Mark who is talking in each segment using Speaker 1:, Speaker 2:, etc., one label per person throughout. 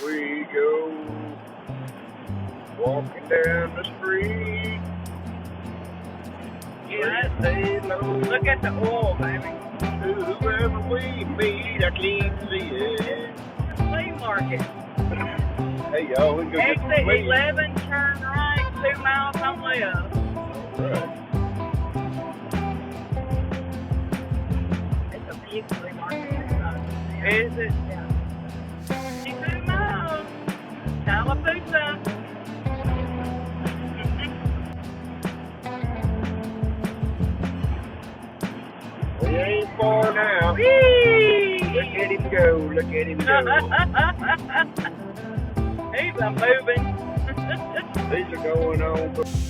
Speaker 1: we go, walking down the street.
Speaker 2: Look at the oil, baby.
Speaker 1: Whoever we meet, I can't see it.
Speaker 2: Flea market.
Speaker 1: Hey, y'all, we go get some
Speaker 2: Exit
Speaker 1: flea.
Speaker 2: 11, turn right, 2 miles on left.
Speaker 1: Right.
Speaker 2: It's a big flea market. Is it? Yeah. 2 miles. Talledega.
Speaker 1: We ain't far now.
Speaker 2: Whee!
Speaker 1: Look at him go. Look at him go.
Speaker 2: He's a moving.
Speaker 1: These are going on.
Speaker 2: Those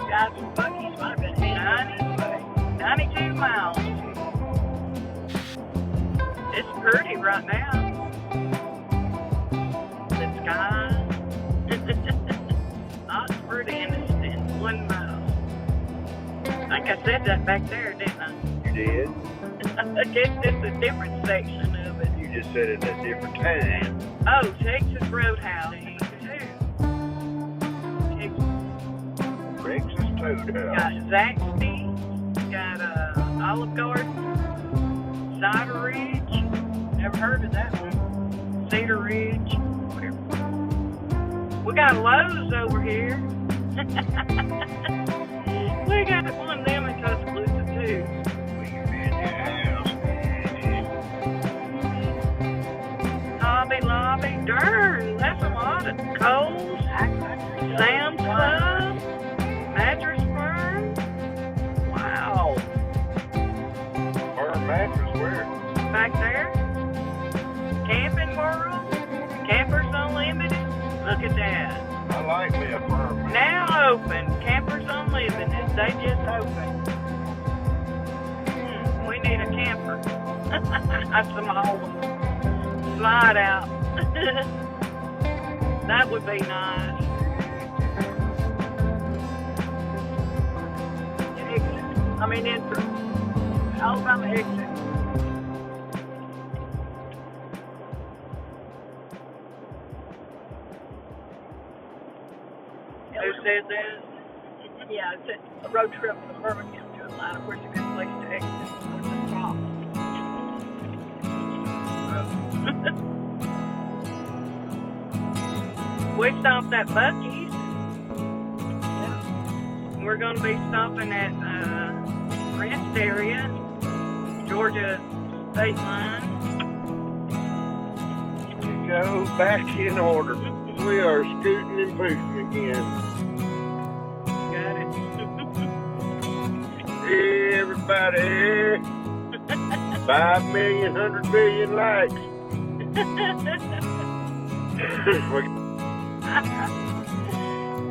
Speaker 2: guys with buggies might have been 92 miles. It's pretty right now. The sky. Not pretty in Anniston, 1 mile. I think I said that back there, didn't I?
Speaker 1: You did?
Speaker 2: I guess it's a different section of it.
Speaker 1: You just said it at a different time.
Speaker 2: Oh, Texas Roadhouse.
Speaker 1: Texas Toadhouse.
Speaker 2: Got Zaxby's, got Olive Garden, Cider Ridge. Never heard of that one. Cedar Ridge, whatever. We got Lowe's over here. We got one of them in Tuscaloosa too. Hobby Lobby, darn, that's a lot of Kohl's, Sam's Club, Mattress Firm. Wow.
Speaker 1: Firm mattress where?
Speaker 2: Back there. Camping World, Campers Unlimited. Look at that.
Speaker 1: I like me a firm mattress.
Speaker 2: Now open. Campers Unlimited. They just opened. We need a camper. That's a small one. Slide out. That would be nice. Exit. I mean, entrance. Alabama exit. Who said that? Yeah, it's a road trip from Birmingham to Atlanta. Where's a good place to exit? Where's the stop? We stopped at Buc-ee's. Yeah. We're going to be stopping at rest area, Georgia state line.
Speaker 1: We go back in order. We are scooting and pushing again.
Speaker 2: Got it.
Speaker 1: Hey, everybody. 5 million, 100 billion likes.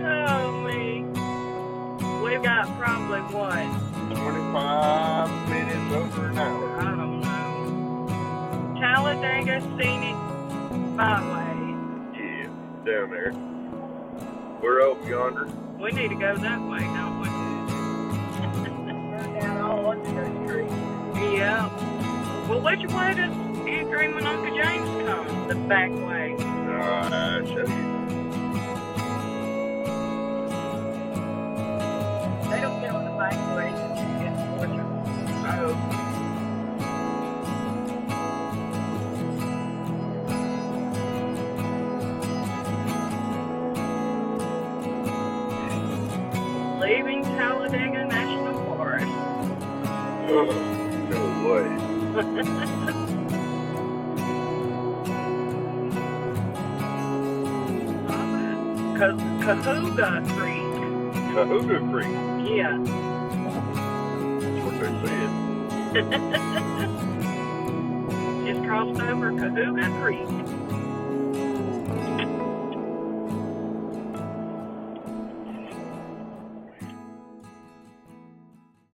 Speaker 2: Oh, me. We've got probably what?
Speaker 1: 25 minutes over an hour.
Speaker 2: I don't know. Talledega Scenic Byway.
Speaker 1: Yeah, down there. We're over yonder.
Speaker 2: We need to go that way, don't we? We're down all Washington Street. Yeah. Well, which way does Andrew and Uncle James come? The back way.
Speaker 1: I'll show you.
Speaker 2: They don't get on the back way to get to Georgia.
Speaker 1: Oh.
Speaker 2: Leaving Talledega National Forest.
Speaker 1: Oh, no way.
Speaker 2: Cahuga Creek.
Speaker 1: Cahuga Creek.
Speaker 2: Yeah.
Speaker 1: That's what they said.
Speaker 2: Just crossed over Cahuga Creek.